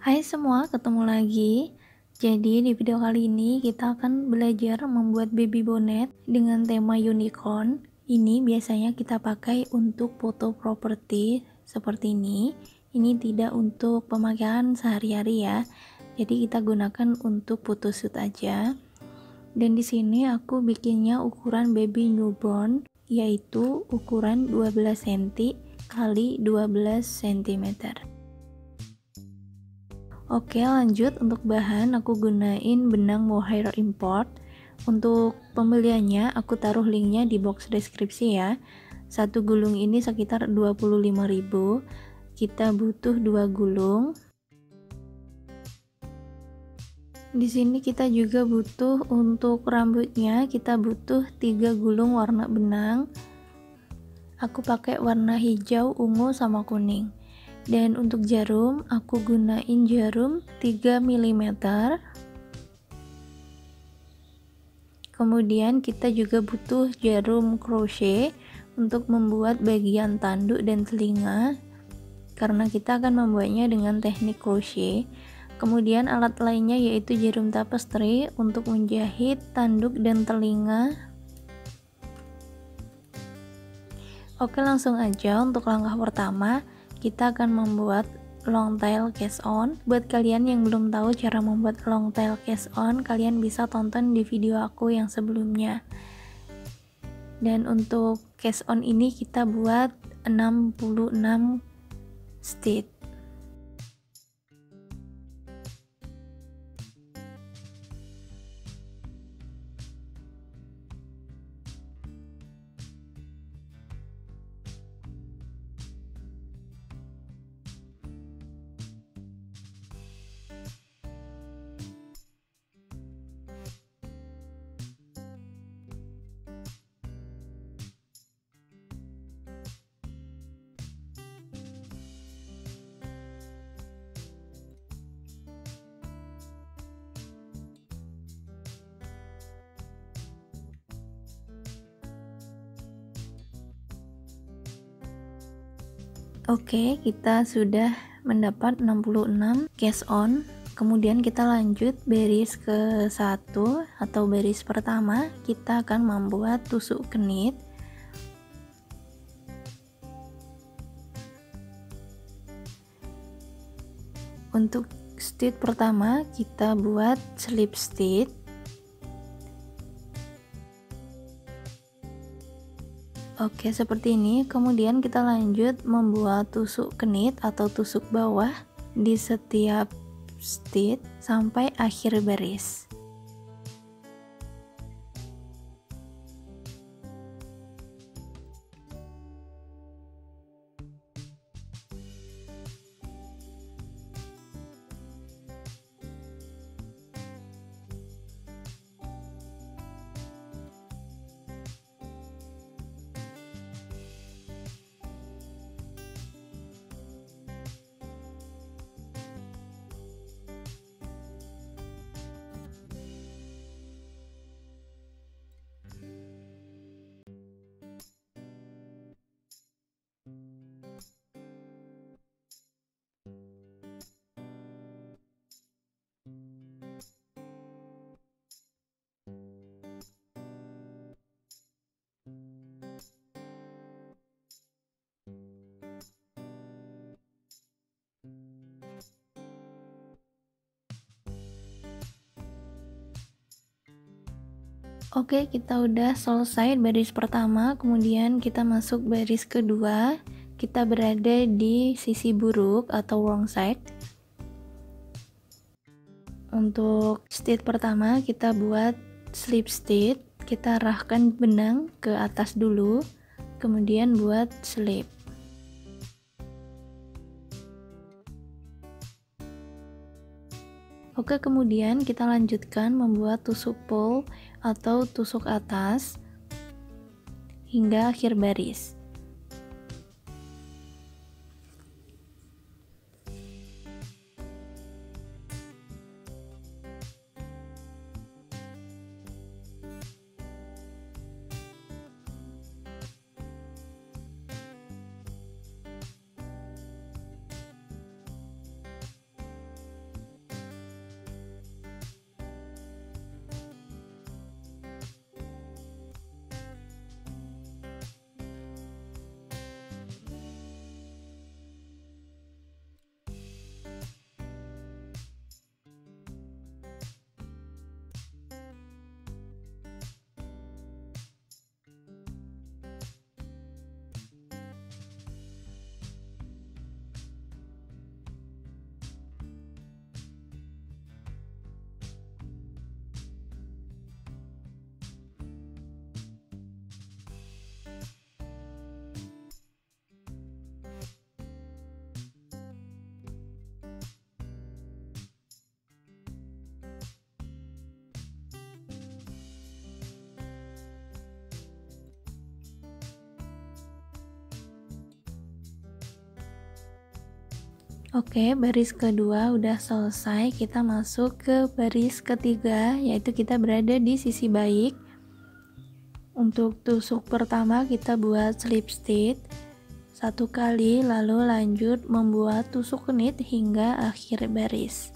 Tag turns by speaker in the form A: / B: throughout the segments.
A: Hai semua, ketemu lagi. Jadi di video kali ini kita akan belajar membuat baby bonnet dengan tema unicorn. Ini biasanya kita pakai untuk foto properti seperti ini. Ini tidak untuk pemakaian sehari-hari ya. Jadi kita gunakan untuk photoshoot aja. Dan di sini aku bikinnya ukuran baby newborn, yaitu ukuran 12 cm kali 12 cm. Oke, lanjut. Untuk bahan aku gunain benang mohair import. Untuk pembeliannya aku taruh linknya di box deskripsi ya. Satu gulung ini sekitar 25.000. Kita butuh 2 gulung. Di sini kita juga butuh untuk rambutnya, kita butuh 3 gulung warna benang. Aku pakai warna hijau, ungu sama kuning. Dan untuk jarum, aku gunain jarum 3 mm. Kemudian kita juga butuh jarum crochet untuk membuat bagian tanduk dan telinga, karena kita akan membuatnya dengan teknik crochet. Kemudian alat lainnya yaitu jarum tapestry untuk menjahit tanduk dan telinga. Oke, langsung aja. Untuk langkah pertama kita akan membuat long tail cast on. Buat kalian yang belum tahu cara membuat long tail cast on, kalian bisa tonton di video aku yang sebelumnya. Dan untuk cast on ini kita buat 66 stitch. Oke, kita sudah mendapat 66 cast on. Kemudian kita lanjut baris ke 1 atau baris pertama, kita akan membuat tusuk kenit. Untuk stitch pertama kita buat slip stitch. Oke, seperti ini. Kemudian kita lanjut membuat tusuk kenit atau tusuk bawah di setiap stitch sampai akhir baris. Oke, kita udah selesai baris pertama, kemudian kita masuk baris kedua. Kita berada di sisi buruk atau wrong side. Untuk stitch pertama kita buat slip stitch. Kita arahkan benang ke atas dulu, kemudian buat slip. Oke, kemudian kita lanjutkan membuat tusuk pull atau tusuk atas hingga akhir baris. Oke, baris kedua udah selesai, kita masuk ke baris ketiga, yaitu kita berada di sisi baik. Untuk tusuk pertama kita buat slip stitch 1 kali, lalu lanjut membuat tusuk kenit hingga akhir baris.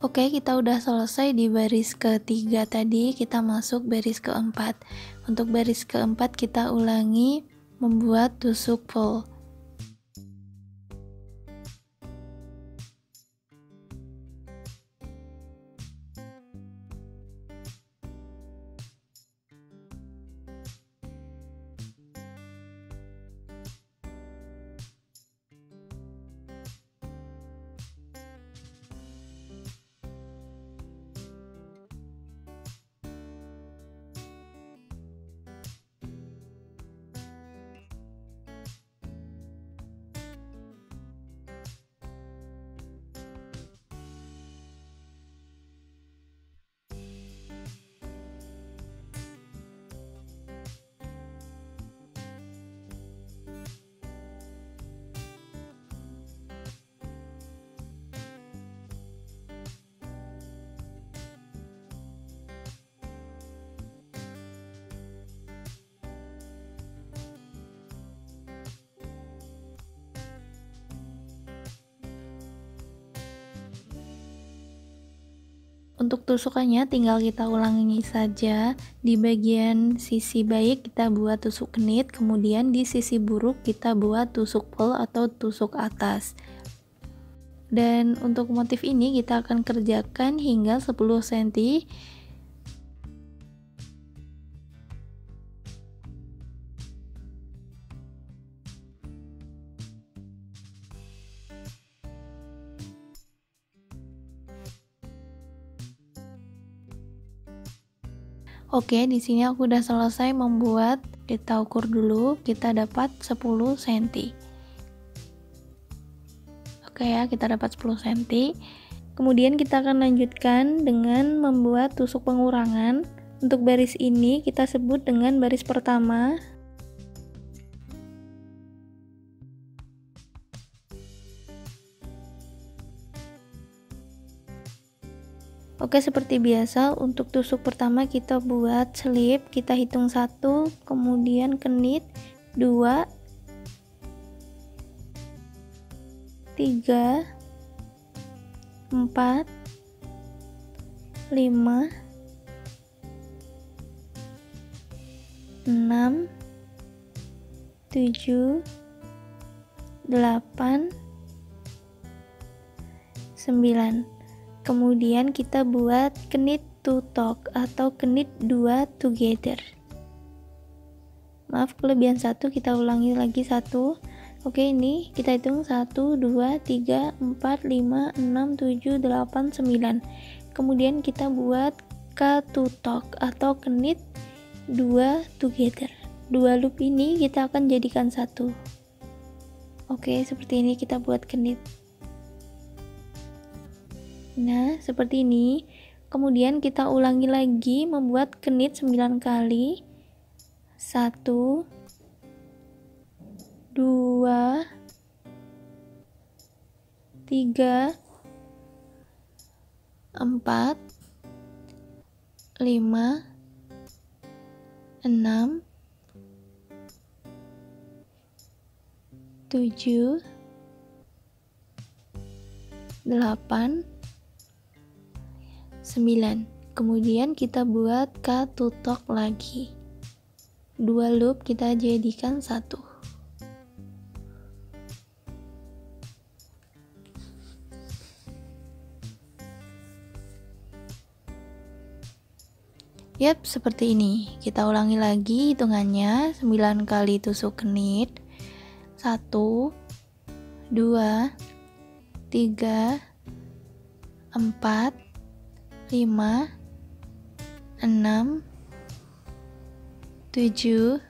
A: Oke, kita udah selesai di baris ketiga tadi, kita masuk baris keempat. Untuk baris keempat kita ulangi membuat tusuk full. Untuk tusukannya tinggal kita ulangi saja. Di bagian sisi baik kita buat tusuk kenit, kemudian di sisi buruk kita buat tusuk full atau tusuk atas. Dan untuk motif ini kita akan kerjakan hingga 10 cm. Oke, di sini aku udah selesai membuat. Kita ukur dulu, kita dapat 10 cm. Oke ya, kita dapat 10 cm. Kemudian kita akan lanjutkan dengan membuat tusuk pengurangan. Untuk baris ini kita sebut dengan baris pertama. Oke, seperti biasa untuk tusuk pertama kita buat slip, kita hitung 1, kemudian kenit 2, 3, 4, 5, 6, 7, 8, 9. Kemudian kita buat knit two tuck atau knit 2 together. Maaf, kelebihan 1, kita ulangi lagi 1. Oke, ini kita hitung 1, 2, 3, 4, 5, 6, 7, 8, 9. Kemudian kita buat K two tuck atau knit 2 together. 2 loop ini kita akan jadikan 1. Oke, seperti ini kita buat knit. Nah, seperti ini. Kemudian kita ulangi lagi membuat knit 9 kali. 1, 2, 3, 4, 5, 6, 7, 8, 9. Kemudian kita buat katutok lagi. 2 loop kita jadikan 1. Yap, seperti ini. Kita ulangi lagi hitungannya. 9 kali tusuk kenit. 1, 2, 3, 4, 5, 6, 7,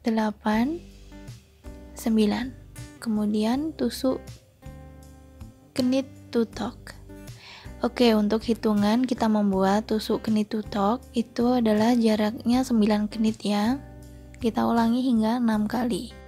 A: 8, 9. Kemudian tusuk kenit tutok. Oke, untuk hitungan kita membuat tusuk kenit tutok itu adalah jaraknya 9 kenit ya. Kita ulangi hingga 6 kali.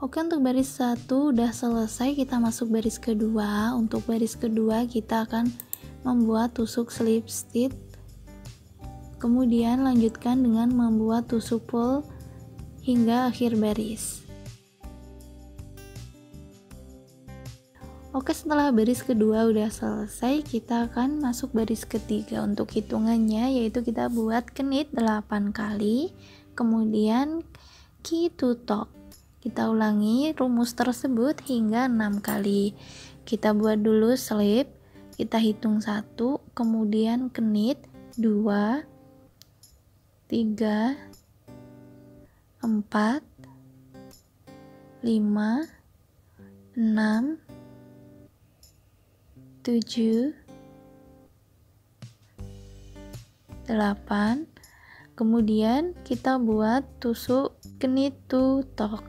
A: Oke, untuk baris 1 udah selesai, kita masuk baris kedua. Untuk baris kedua kita akan membuat tusuk slip stitch, kemudian lanjutkan dengan membuat tusuk pull hingga akhir baris. Oke, setelah baris kedua udah selesai, kita akan masuk baris ketiga. Untuk hitungannya yaitu kita buat kenit 8 kali, kemudian key to top. Kita ulangi rumus tersebut hingga 6 kali. Kita buat dulu slip, kita hitung 1, kemudian kenit 2, 3, 4, 5, 6, 7, 8. Kemudian kita buat tusuk kenit tutok.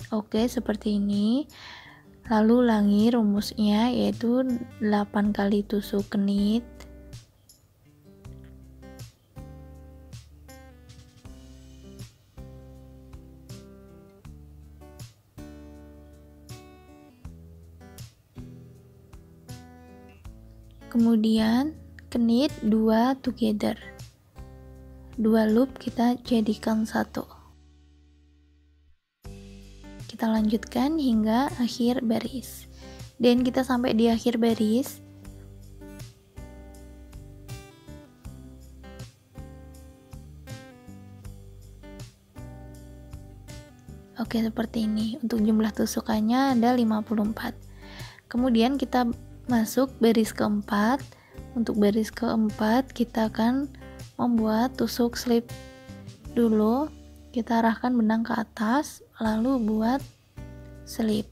A: Oke, seperti ini. Lalu ulangi rumusnya yaitu 8 kali tusuk kenit. Kemudian kenit 2 together. 2 loop kita jadikan 1. Kita lanjutkan hingga akhir baris. Dan kita sampai di akhir baris. Oke, seperti ini. Untuk jumlah tusukannya ada 54. Kemudian kita Masuk baris keempat. Untuk baris keempat kita akan membuat tusuk slip dulu. Kita arahkan benang ke atas, lalu buat slip.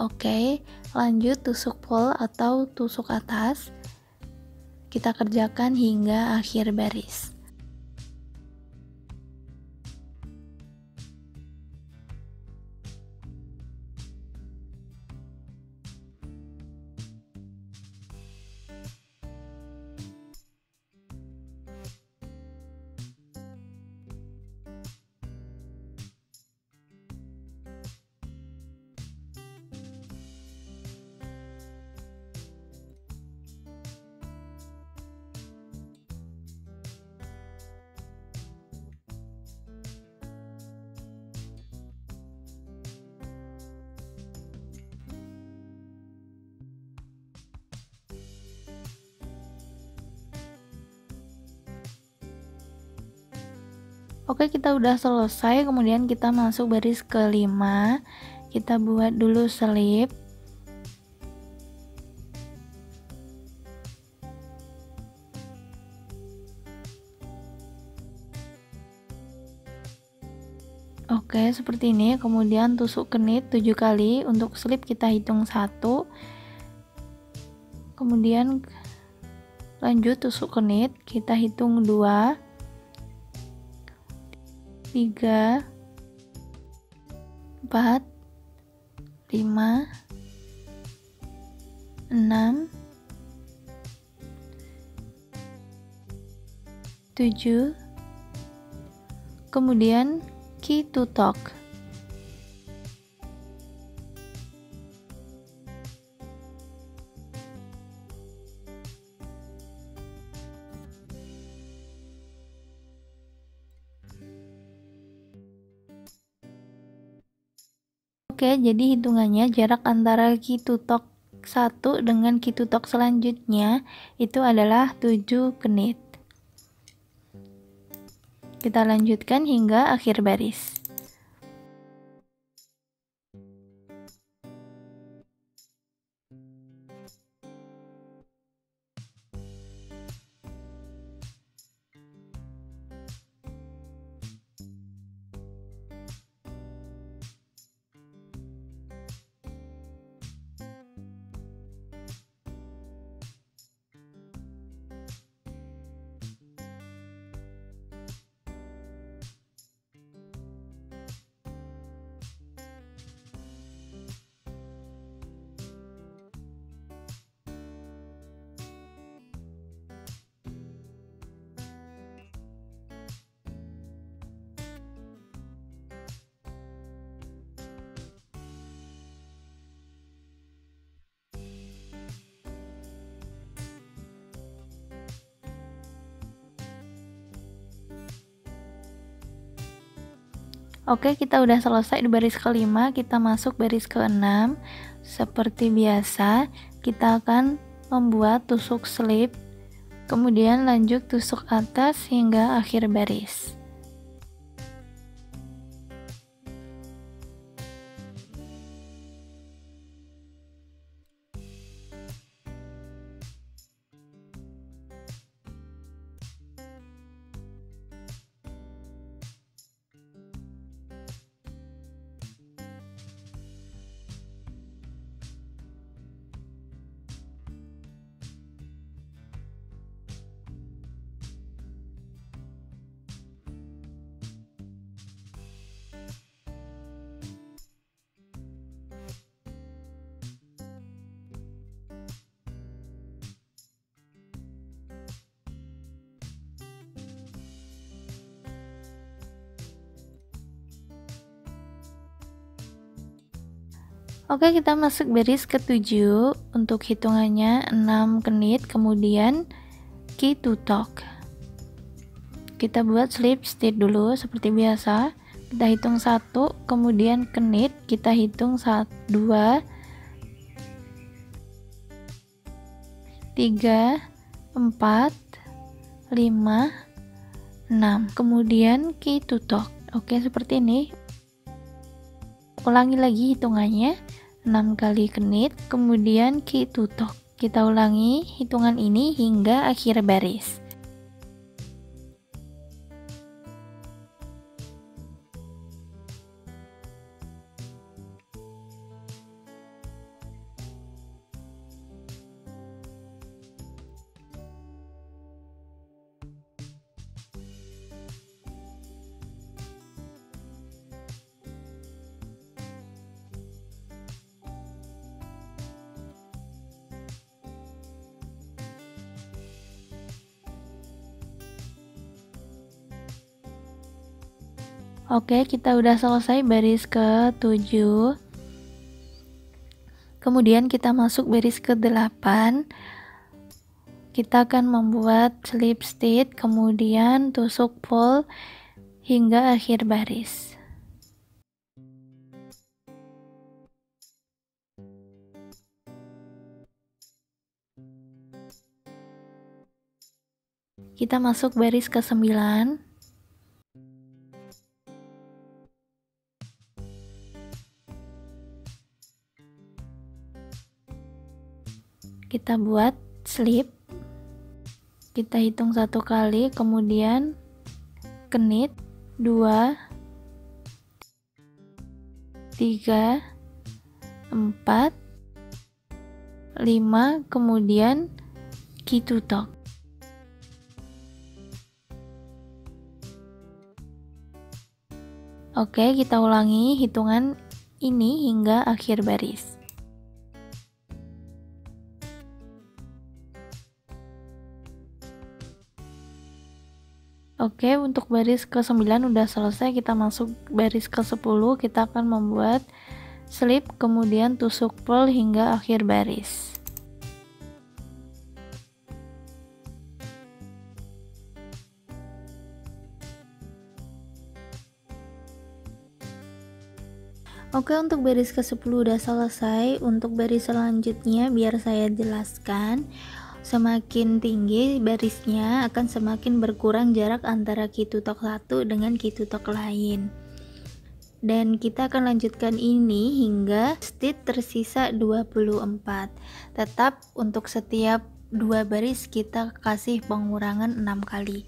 A: Oke, lanjut tusuk pol atau tusuk atas. Kita kerjakan hingga akhir baris. Oke, kita udah selesai. Kemudian kita masuk baris kelima. Kita buat dulu slip. Oke, seperti ini. Kemudian tusuk kenit 7 kali. Untuk slip kita hitung 1. Kemudian lanjut tusuk kenit, kita hitung 2, 3, 4, 5, 6, 7, kemudian key to tuck. Oke, jadi hitungannya jarak antara key to tuck 1 dengan key to tuck selanjutnya itu adalah 7 kenit. Kita lanjutkan hingga akhir baris. Oke, kita udah selesai di baris kelima. Kita masuk baris keenam. Seperti biasa, kita akan membuat tusuk slip, kemudian lanjut tusuk atas hingga akhir baris. Oke, kita masuk baris ke-7. Untuk hitungannya 6 kenit, kemudian key to tuck. Kita buat slip stitch dulu seperti biasa. Kita hitung 1, kemudian kenit kita hitung 1, 2, 3, 4, 5, 6. Kemudian key to tuck. Oke, seperti ini. Ulangi lagi hitungannya. 6 kali kenit, kemudian kitutok. Kita ulangi hitungan ini hingga akhir baris. Oke, kita udah selesai baris ke-7. Kemudian kita masuk baris ke-8. Kita akan membuat slip stitch, kemudian tusuk pole hingga akhir baris. Kita masuk baris ke-9. Kita buat slip, kita hitung 1 kali, kemudian kenit 2, 3, 4, 5, kemudian kitutok. Oke, kita ulangi hitungan ini hingga akhir baris. Oke, untuk baris ke-9 udah selesai, kita masuk baris ke-10. Kita akan membuat slip, kemudian tusuk pole hingga akhir baris. Oke, untuk baris ke-10 udah selesai. Untuk baris selanjutnya biar saya jelaskan. Semakin tinggi barisnya akan semakin berkurang jarak antara kitutok satu dengan kitutok lain. Dan kita akan lanjutkan ini hingga stitch tersisa 24. Tetap untuk setiap 2 baris kita kasih pengurangan 6 kali.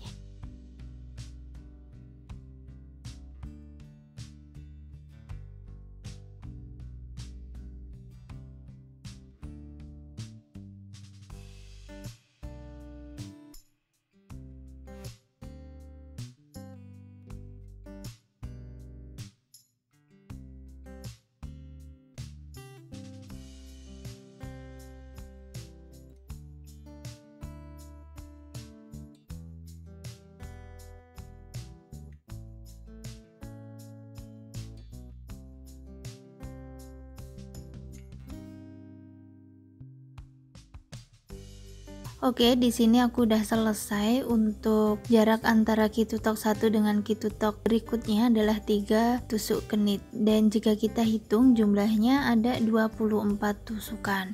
A: Oke, di sini aku udah selesai. Untuk jarak antara kitutok satu dengan kitutok berikutnya adalah 3 tusuk kenit, dan jika kita hitung jumlahnya ada 24 tusukan.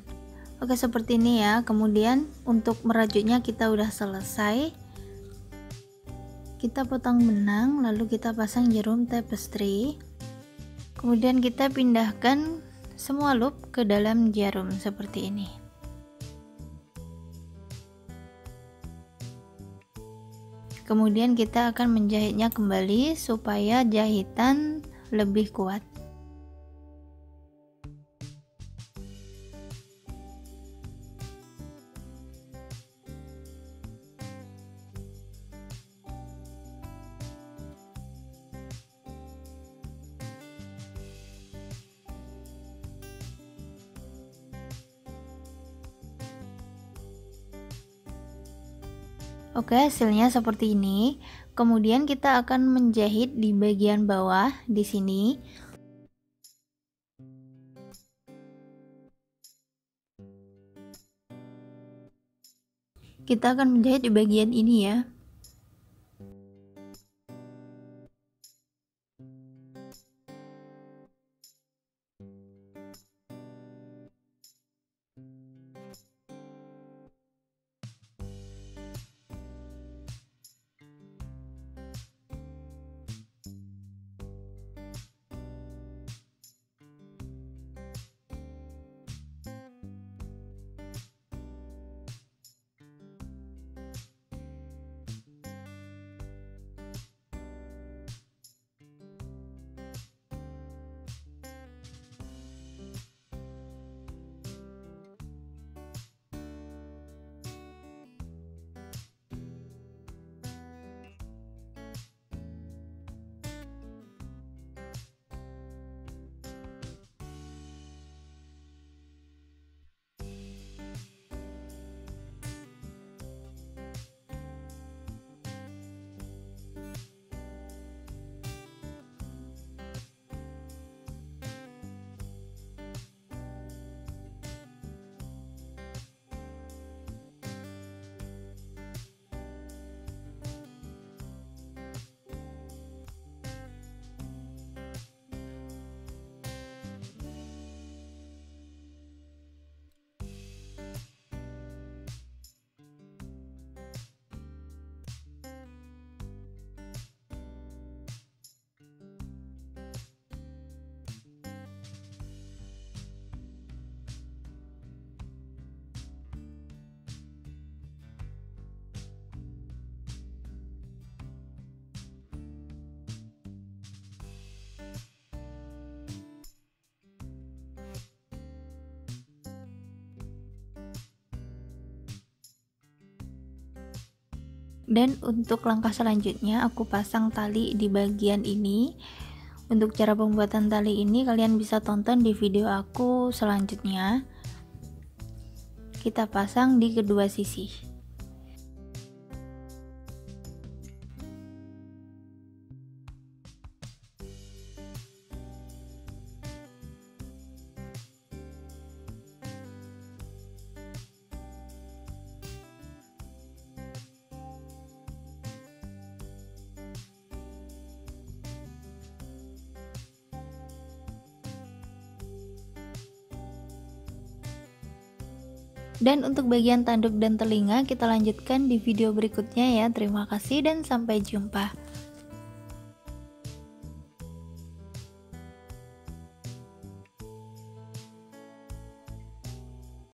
A: Oke, seperti ini ya. Kemudian untuk merajutnya kita udah selesai. Kita potong benang, lalu kita pasang jarum tapestry. Kemudian kita pindahkan semua loop ke dalam jarum seperti ini. Kemudian kita akan menjahitnya kembali supaya jahitan lebih kuat. Oke, hasilnya seperti ini. Kemudian kita akan menjahit di bagian bawah di sini. Kita akan menjahit di bagian ini ya. Dan untuk langkah selanjutnya aku pasang tali di bagian ini. Untuk cara pembuatan tali ini kalian bisa tonton di video aku selanjutnya. Kita pasang di kedua sisi. Dan untuk bagian tanduk dan telinga kita lanjutkan di video berikutnya ya. Terima kasih dan sampai jumpa.